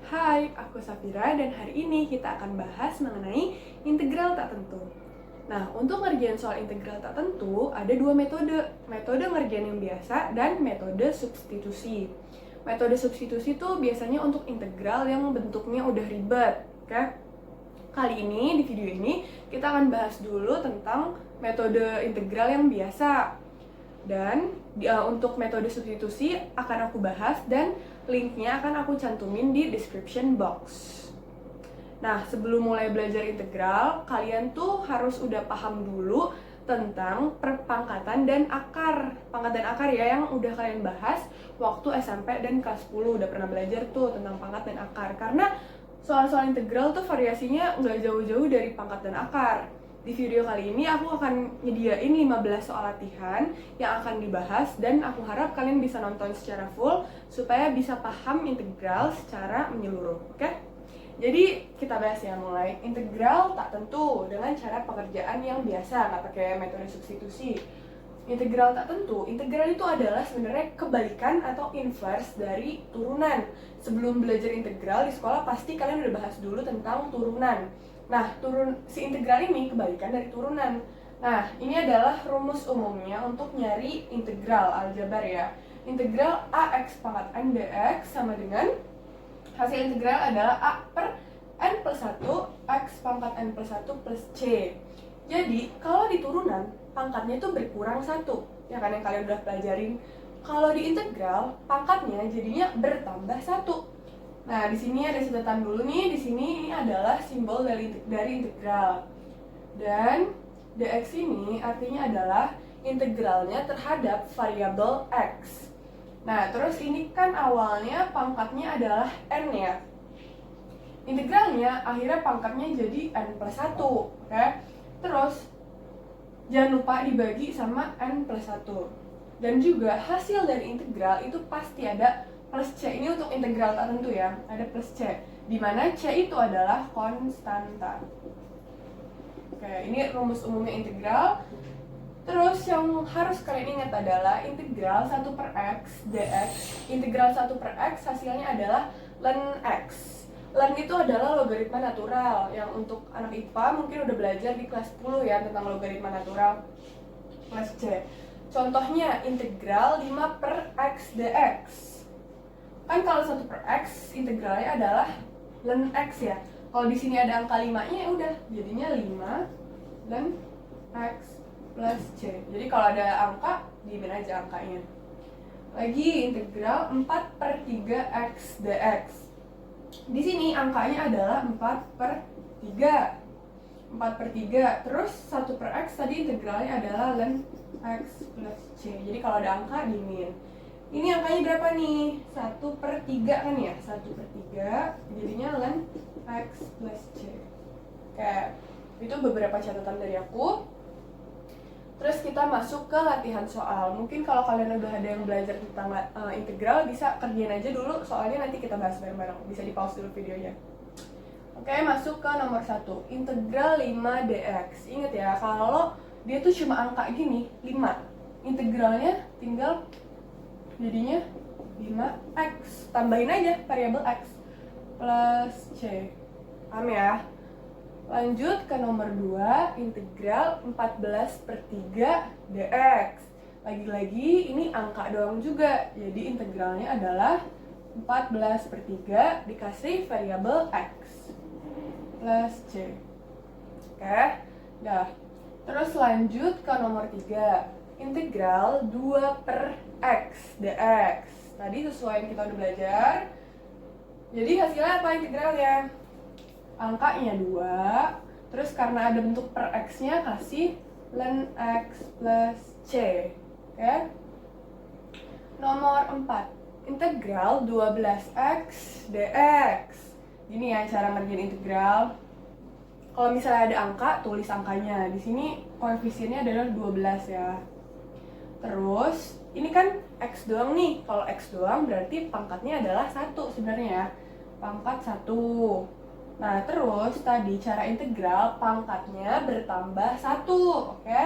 Hai, aku Safira dan hari ini kita akan bahas mengenai integral tak tentu. Nah, untuk ngerjain soal integral tak tentu, ada dua metode. Metode ngerjain yang biasa dan metode substitusi. Metode substitusi itu biasanya untuk integral yang bentuknya udah ribet, oke? Kali ini, di video ini, kita akan bahas dulu tentang metode integral yang biasa. Dan untuk metode substitusi akan aku bahas dan linknya akan aku cantumin di description box. Nah, sebelum mulai belajar integral, kalian tuh harus udah paham dulu tentang perpangkatan dan akar. Pangkat dan akar ya yang udah kalian bahas waktu SMP dan kelas 10 udah pernah belajar tuh tentang pangkat dan akar. Karena soal-soal integral tuh variasinya nggak jauh-jauh dari pangkat dan akar. Di video kali ini aku akan nyediain 15 soal latihan yang akan dibahas dan aku harap kalian bisa nonton secara full supaya bisa paham integral secara menyeluruh, oke? Jadi kita bahas ya, mulai integral tak tentu dengan cara pengerjaan yang biasa, nggak pakai metode substitusi. Integral tak tentu, integral itu adalah sebenarnya kebalikan atau inverse dari turunan. Sebelum belajar integral di sekolah pasti kalian udah bahas dulu tentang turunan. Nah, si integral ini kebalikan dari turunan. Nah, ini adalah rumus umumnya untuk nyari integral aljabar ya. Integral ax pangkat n dx sama dengan hasil integral adalah a per n plus 1 x pangkat n plus 1 plus c. Jadi, kalau di turunan, pangkatnya itu berkurang 1. Ya kan yang kalian udah pelajarin. Kalau di integral, pangkatnya jadinya bertambah 1. Nah, di sini ada catatan dulu nih. Di sini ini adalah simbol dari integral. Dan dx ini artinya adalah integralnya terhadap variabel x. Nah, terus ini kan awalnya pangkatnya adalah n ya. Integralnya akhirnya pangkatnya jadi n plus 1, oke? Terus jangan lupa dibagi sama n plus 1. Dan juga hasil dari integral itu pasti ada plus c. Ini untuk integral tak tentu ya, ada plus c, di mana c itu adalah konstanta. Oke, ini rumus umumnya integral. Terus yang harus kalian ingat adalah integral 1 per x dx. Integral 1 per x hasilnya adalah ln x. Ln itu adalah logaritma natural, yang untuk anak IPA mungkin udah belajar di kelas 10 ya tentang logaritma natural. Plus c. Contohnya integral 5 per x dx. Kan kalau 1 per x integralnya adalah ln x ya. Kalau di sini ada angka 5-nya ya udah jadinya 5 ln x plus c. Jadi kalau ada angka diambil aja angkanya. Lagi integral 4 per 3 x dx. Di sini angkanya adalah 4 per 3. 4 per 3. Terus 1 per x tadi integralnya adalah ln x plus c. Jadi kalau ada angka dimin. Ini angkanya berapa nih? 1 per 3 kan ya? 1 per 3 jadinya ln x plus c. Oke, itu beberapa catatan dari aku. Terus kita masuk ke latihan soal. Mungkin kalau kalian udah ada yang belajar tentang integral, bisa kerjain aja dulu soalnya nanti kita bahas bareng-bareng. Bisa di pause dulu videonya. Oke, masuk ke nomor 1. Integral 5 dx. Ingat ya, kalau dia tuh cuma angka gini, 5. Integralnya tinggal jadinya 5x. Tambahin aja variabel x plus c. Paham ya? Lanjut ke nomor 2, integral 14 per 3 dx. Lagi-lagi ini angka doang juga, jadi integralnya adalah 14 per 3 dikasih variabel x plus c. Oke, dah. Terus lanjut ke nomor 3, integral 2 per x dx. Tadi sesuai yang kita udah belajar. Jadi hasilnya apa integralnya? Angkanya 2, terus karena ada bentuk per x-nya kasih ln x plus c. Oke. Nomor 4, integral 12x dx. Gini ya cara ngerjain integral. Kalau misalnya ada angka, tulis angkanya. Di sini koefisiennya adalah 12 ya. Terus ini kan x doang nih. Kalau x doang berarti pangkatnya adalah 1 sebenarnya ya. Pangkat 1. Nah, terus tadi cara integral pangkatnya bertambah 1, oke?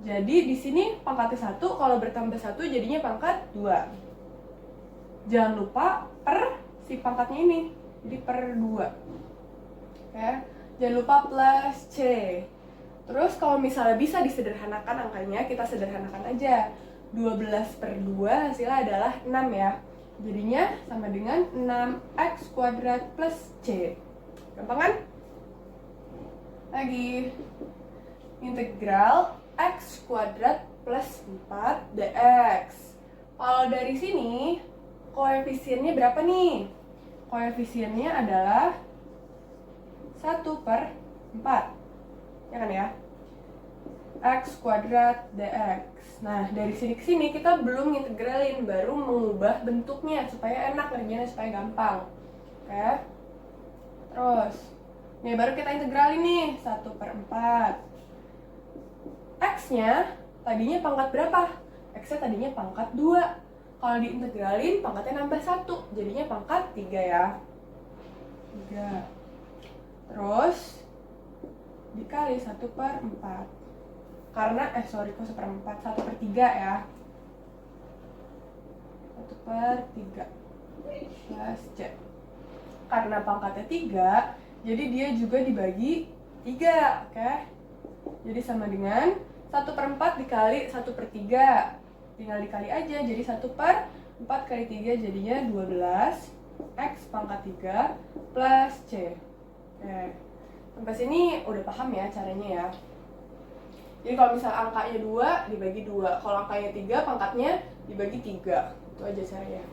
Jadi di sini pangkatnya 1, kalau bertambah 1 jadinya pangkat 2. Jangan lupa per si pangkatnya ini. jadi per 2. Oke, jangan lupa plus C. Terus kalau misalnya bisa disederhanakan angkanya, kita sederhanakan aja. 12 per 2 hasilnya adalah 6 ya. Jadinya sama dengan 6x kuadrat plus C. Gampang kan? Lagi. Integral x kuadrat plus 4 dx. Kalau dari sini, koefisiennya berapa nih? Koefisiennya adalah 1 per 4. Ya kan ya? X kuadrat dx. Nah, dari sini ke sini kita belum integralin, baru mengubah bentuknya supaya enak ngerjainnya, supaya gampang. Oke. Terus, nih baru kita integralin nih, 1 per 4. X-nya tadinya pangkat berapa? X-nya tadinya pangkat 2. Kalau diintegralin, pangkatnya nambah 1, jadinya pangkat 3 ya. 3. Terus, dikali 1 per 4. Karena, kok 1 per 4, 1 per 3 ya. 1 per 3 plus C. Karena pangkatnya 3, jadi dia juga dibagi 3, oke? Jadi sama dengan 1 per 4 dikali 1 per 3. Tinggal dikali aja, jadi 1 per 4 kali 3 jadinya 12 X pangkat 3 plus C. Oke. Sampai sini udah paham ya caranya ya. Jadi kalau misalnya angkanya 2 dibagi 2, kalau angkanya 3 pangkatnya dibagi 3. Itu aja caranya.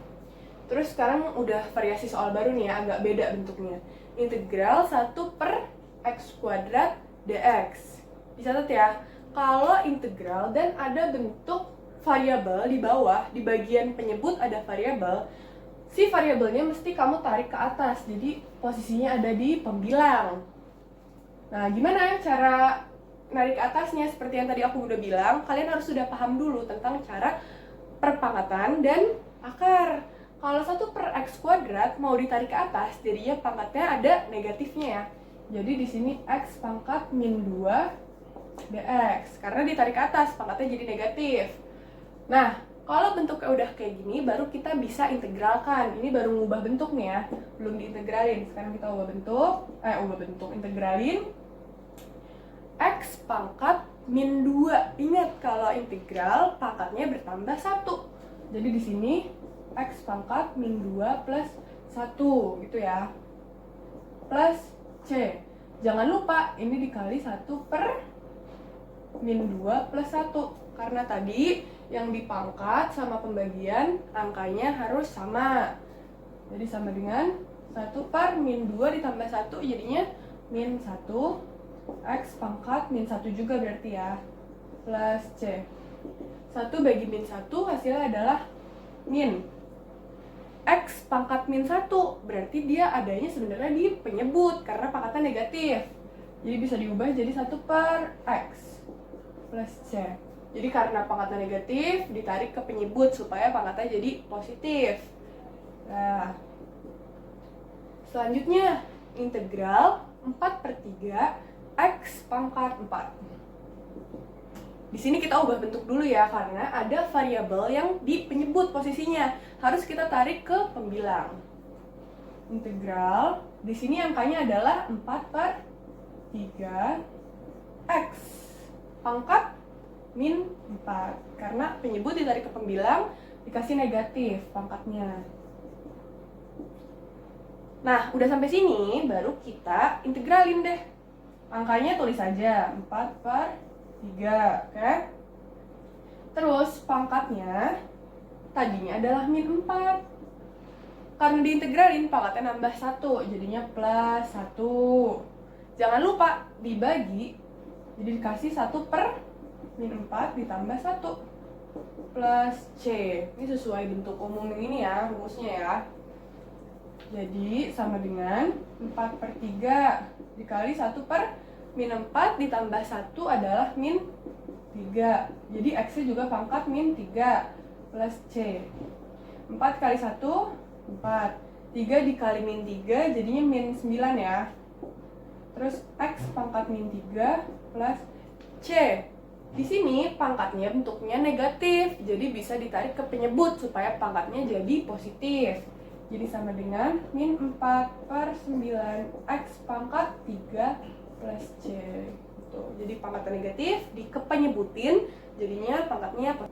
Terus sekarang udah variasi soal baru nih ya, agak beda bentuknya. Integral 1 per x kuadrat dx. Dicatat ya, kalau integral dan ada bentuk variabel di bawah, di bagian penyebut ada variabel, si variabelnya mesti kamu tarik ke atas, jadi posisinya ada di pembilang. Nah, gimana cara narik ke atasnya? Seperti yang tadi aku udah bilang, kalian harus sudah paham dulu tentang cara perpangkatan dan akar. Kalau 1 per x kuadrat mau ditarik ke atas, jadinya pangkatnya ada negatifnya ya. Jadi di sini x pangkat min 2 dx. Karena ditarik ke atas, pangkatnya jadi negatif. Nah, kalau bentuknya udah kayak gini, baru kita bisa integralkan. Ini baru ngubah bentuk nih ya, belum diintegralin. Sekarang kita ubah bentuk, integralin x pangkat min 2. Ingat kalau integral pangkatnya bertambah 1. Jadi di sini x pangkat min 2 plus 1 gitu ya. Plus C. Jangan lupa ini dikali 1 per min 2 plus 1. Karena tadi yang dipangkat sama pembagian angkanya harus sama. Jadi sama dengan 1 per min 2 ditambah 1 jadinya min 1. X pangkat min 1 juga berarti ya. Plus C. 1 bagi min 1 hasilnya adalah min. X pangkat min 1 berarti dia adanya sebenarnya di penyebut karena pangkatnya negatif. Jadi bisa diubah jadi 1 per X plus C. Jadi karena pangkatnya negatif ditarik ke penyebut supaya pangkatnya jadi positif. Nah, selanjutnya integral 4 per 3 X pangkat 4. Di sini kita ubah bentuk dulu ya, karena ada variabel yang di penyebut posisinya. Harus kita tarik ke pembilang. Integral, di sini angkanya adalah 4 per 3 X pangkat min 4. Karena penyebut ditarik ke pembilang, dikasih negatif pangkatnya. Nah, udah sampai sini, baru kita integralin deh. Angkanya tulis aja, 4 per 3, oke? Terus pangkatnya tadinya adalah min 4. Karena diintegralin pangkatnya nambah 1, jadinya plus 1. Jangan lupa dibagi, jadi dikasih 1 per min 4 ditambah 1 plus C. Ini sesuai bentuk umum ini ya, rumusnya ya. Jadi sama dengan 4 per 3 dikali 1 per min 4 ditambah 1 adalah min 3. Jadi X-nya juga pangkat min 3 plus C. 4 kali 1, 4. 3 dikali min 3 jadinya min 9 ya. Terus X pangkat min 3 plus C. Di sini pangkatnya bentuknya negatif, jadi bisa ditarik ke penyebut supaya pangkatnya jadi positif. Jadi sama dengan min 4/9x pangkat 3 plus C. Tuh, jadi pangkat negatif penyebutin, jadinya pangkatnya apa?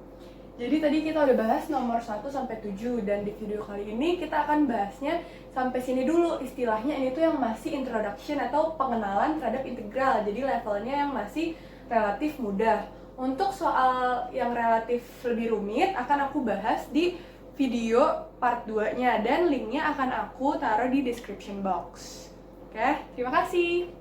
Jadi tadi kita udah bahas nomor 1 sampai 7 dan di video kali ini kita akan bahasnya sampai sini dulu. Istilahnya ini tuh yang masih introduction atau pengenalan terhadap integral. Jadi levelnya yang masih relatif mudah. Untuk soal yang relatif lebih rumit akan aku bahas di video part 2-nya dan linknya akan aku taruh di description box. Oke, terima kasih.